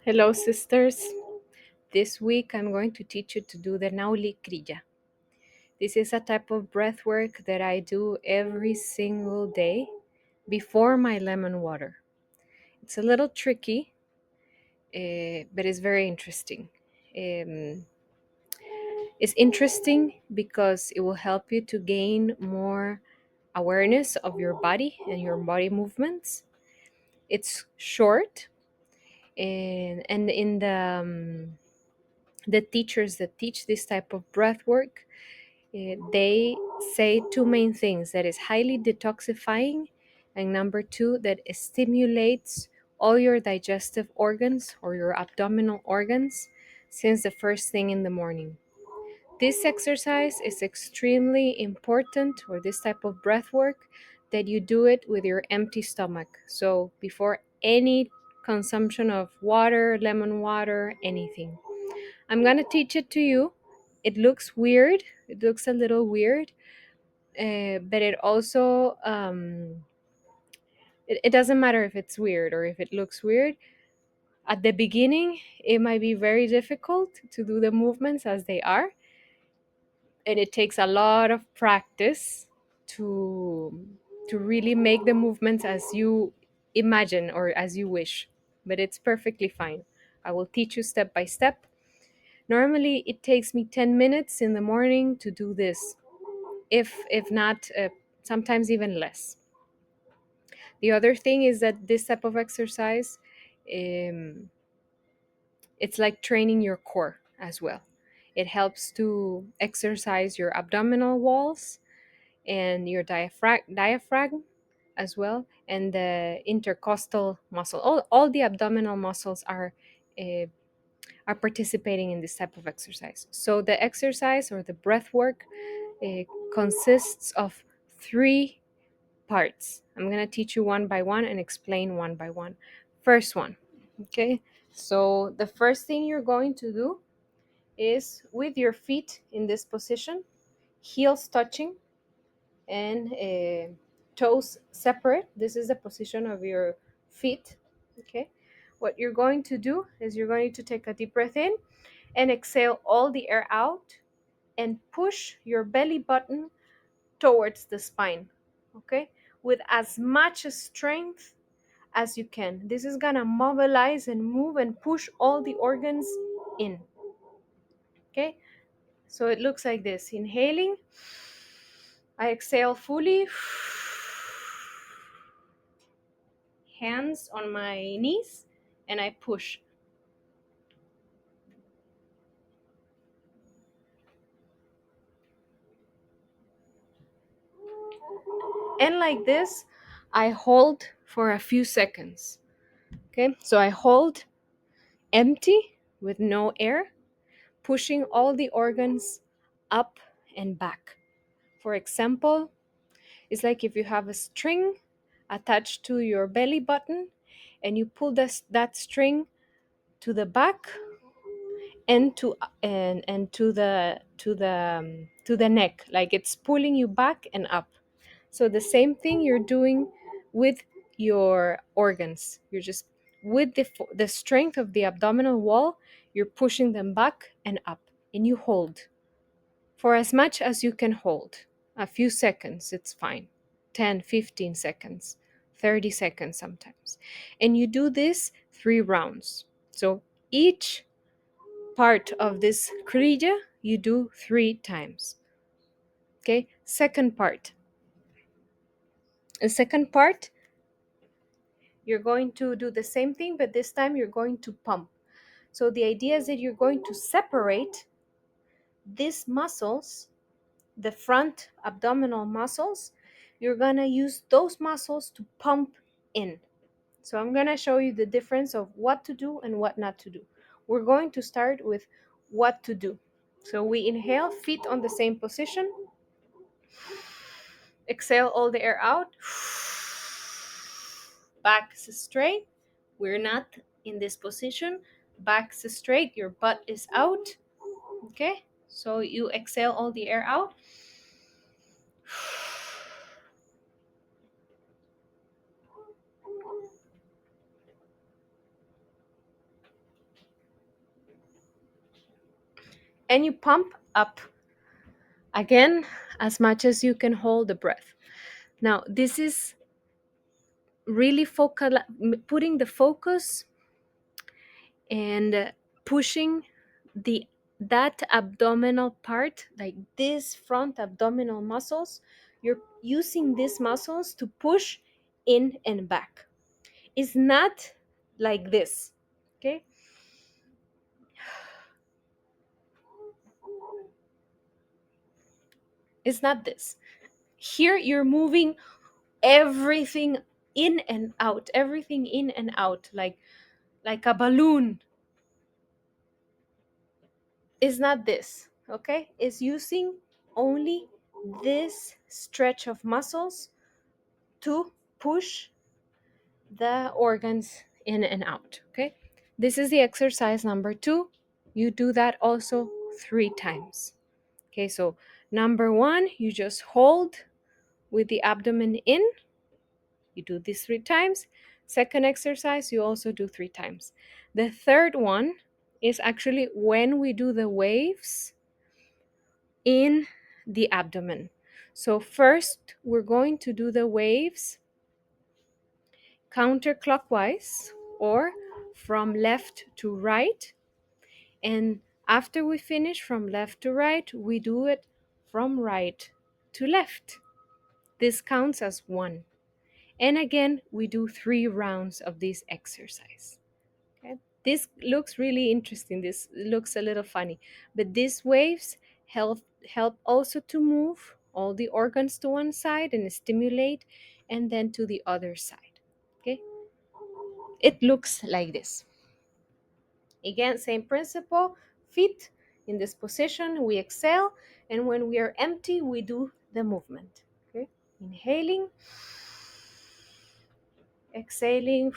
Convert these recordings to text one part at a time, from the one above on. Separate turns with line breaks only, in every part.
Hello, sisters. This week I'm going to teach you to do the Nauli Kriya. This is a type of breath work that I do every single day before my lemon water. It's a little tricky, but it's very interesting. Um, it's interesting because it will help you to gain more awareness of your body and your body movements. It's short, and in the teachers that teach this type of breath work, they say two main things: that is highly detoxifying, and number two, that it stimulates all your digestive organs or your abdominal organs since the first thing in the morning. This exercise is extremely important, or this type of breath work, that you do it with your empty stomach. So before any consumption of water, lemon water, anything. I'm gonna teach it to you. It looks weird. It looks a little weird, but it also it doesn't matter if it's weird or if it looks weird. At the beginning, it might be very difficult to do the movements as they are, and it takes a lot of practice to to really make the movements as you imagine or as you wish. But it's perfectly fine. I will teach you step by step. Normally, it takes me 10 minutes in the morning to do this, if not, sometimes even less. The other thing is that this type of exercise, um, it's like training your core as well. It helps to exercise your abdominal walls and your diaphragm as well, and the intercostal muscle. All the abdominal muscles uh, are participating in this type of exercise. So the exercise or the breath work uh, consists of three parts. I'm going to teach you one by one and explain one by one. First one, okay? So the first thing you're going to do is with your feet in this position, heels touching and toes separate. This is the position of your feet, okay? What you're going to do is you're going to take a deep breath in and exhale all the air out and push your belly button towards the spine, okay? With as much strength as you can. This is gonna mobilize and move and push all the organs in, okay? So it looks like this. Inhaling, I exhale fully, hands on my knees, and I push. And like this, I hold for a few seconds, okay? So I hold empty with no air, pushing all the organs up and back. For example, it's like if you have a string attached to your belly button and you pull that string to the back and to the neck, like it's pulling you back and up. So the same thing you're doing with your organs. You're just with the strength of the abdominal wall, you're pushing them back and up, and you hold for as much as you can hold. A few seconds, it's fine. 10, 15 seconds, 30 seconds sometimes. And you do this 3 rounds. So each part of this kriya you do 3 times. Okay, second part. The second part, you're going to do the same thing, but this time you're going to pump. So the idea is that you're going to separate these muscles, the front abdominal muscles. You're going to use those muscles to pump in. So I'm going to show you the difference of what to do and what not to do. We're going to start with what to do. So we inhale, feet on the same position. Exhale all the air out. Back is straight. We're not in this position. Back is straight. Your butt is out. Okay? So you exhale all the air out. and you pump up again as much as you can hold the breath. Now, this is really putting the focus and pushing the that abdominal part, like this front abdominal muscles. You're using these muscles to push in and back. It's not like this, okay? It's not this. Here you're moving everything in and out, everything in and out, like a balloon. Is not this, okay? It's using only this stretch of muscles to push the organs in and out, okay? This is the exercise number 2. You do that also 3 times. Okay, so number 1, you just hold with the abdomen in. You do this 3 times. Second exercise, you also do 3 times. The third one is actually when we do the waves in the abdomen. So first, we're going to do the waves counterclockwise or from left to right. And after we finish from left to right, we do it from right to left. This counts as 1. And again, we do 3 rounds of this exercise. Okay? This looks really interesting. This looks a little funny, but these waves help also to move all the organs to one side and stimulate, and then to the other side. Okay, it looks like this. Again, same principle. Feet in this position, we exhale, and when we are empty, we do the movement. Okay, inhaling, exhaling.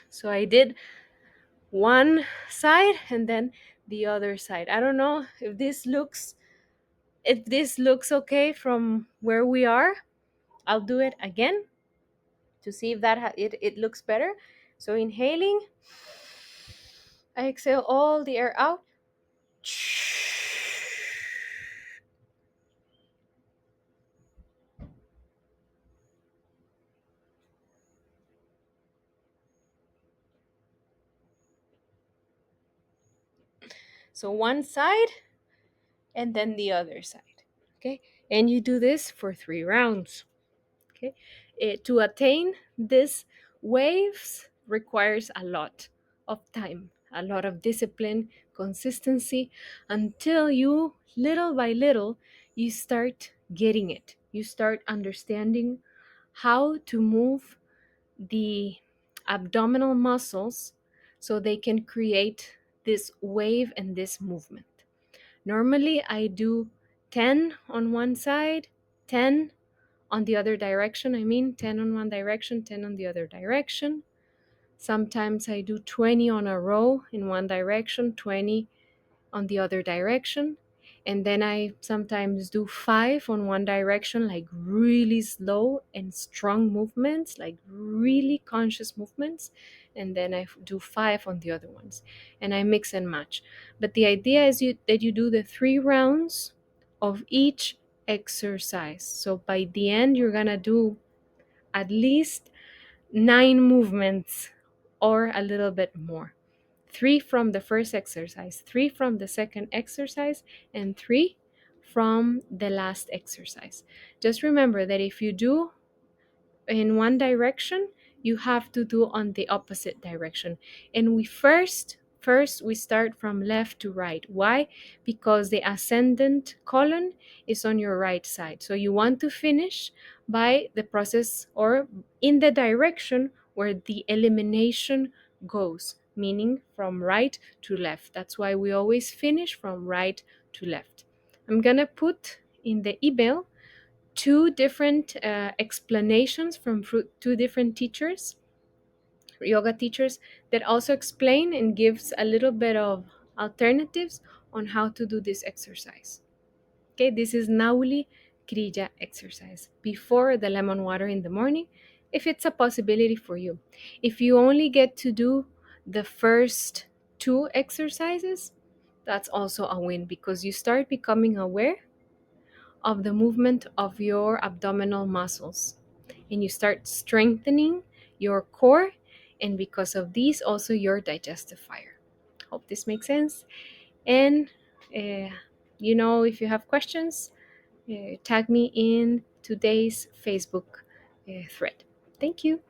So I did one side and then the other side. I don't know if this looks okay from where we are. I'll do it again to see if it looks better. So inhaling, I exhale all the air out. So one side and then the other side. Okay, and you do this for 3 rounds. Okay, to attain this waves requires a lot of time, a lot of discipline, consistency, until you, little by little, you start getting it. You start understanding how to move the abdominal muscles so they can create this wave and this movement. Normally I do 10 on one side, 10 on the other direction. I mean, 10 on one direction, 10 on the other direction. Sometimes I do 20 on a row in one direction, 20 on the other direction. And then I sometimes do 5 on one direction, like really slow and strong movements, like really conscious movements. And then I do 5 on the other ones. And I mix and match. But the idea is that you do the 3 rounds of each exercise. So by the end, you're going to do at least 9 movements or a little bit more. 3 from the first exercise, 3 from the second exercise, and 3 from the last exercise. Just remember that if you do in one direction, you have to do on the opposite direction. And we first we start from left to right. Why? Because the ascendant colon is on your right side. So you want to finish by the process or in the direction where the elimination goes, meaning from right to left. That's why we always finish from right to left. I'm gonna put in the email 2 different explanations from 2 different teachers, yoga teachers, that also explain and gives a little bit of alternatives on how to do this exercise. Okay, this is Nauli Kriya exercise before the lemon water in the morning, if it's a possibility for you. If you only get to do the first two exercises, that's also a win because you start becoming aware of the movement of your abdominal muscles and you start strengthening your core, and because of these, also your digestive fire. Hope this makes sense. And uh, if you have questions, tag me in today's Facebook thread. Thank you.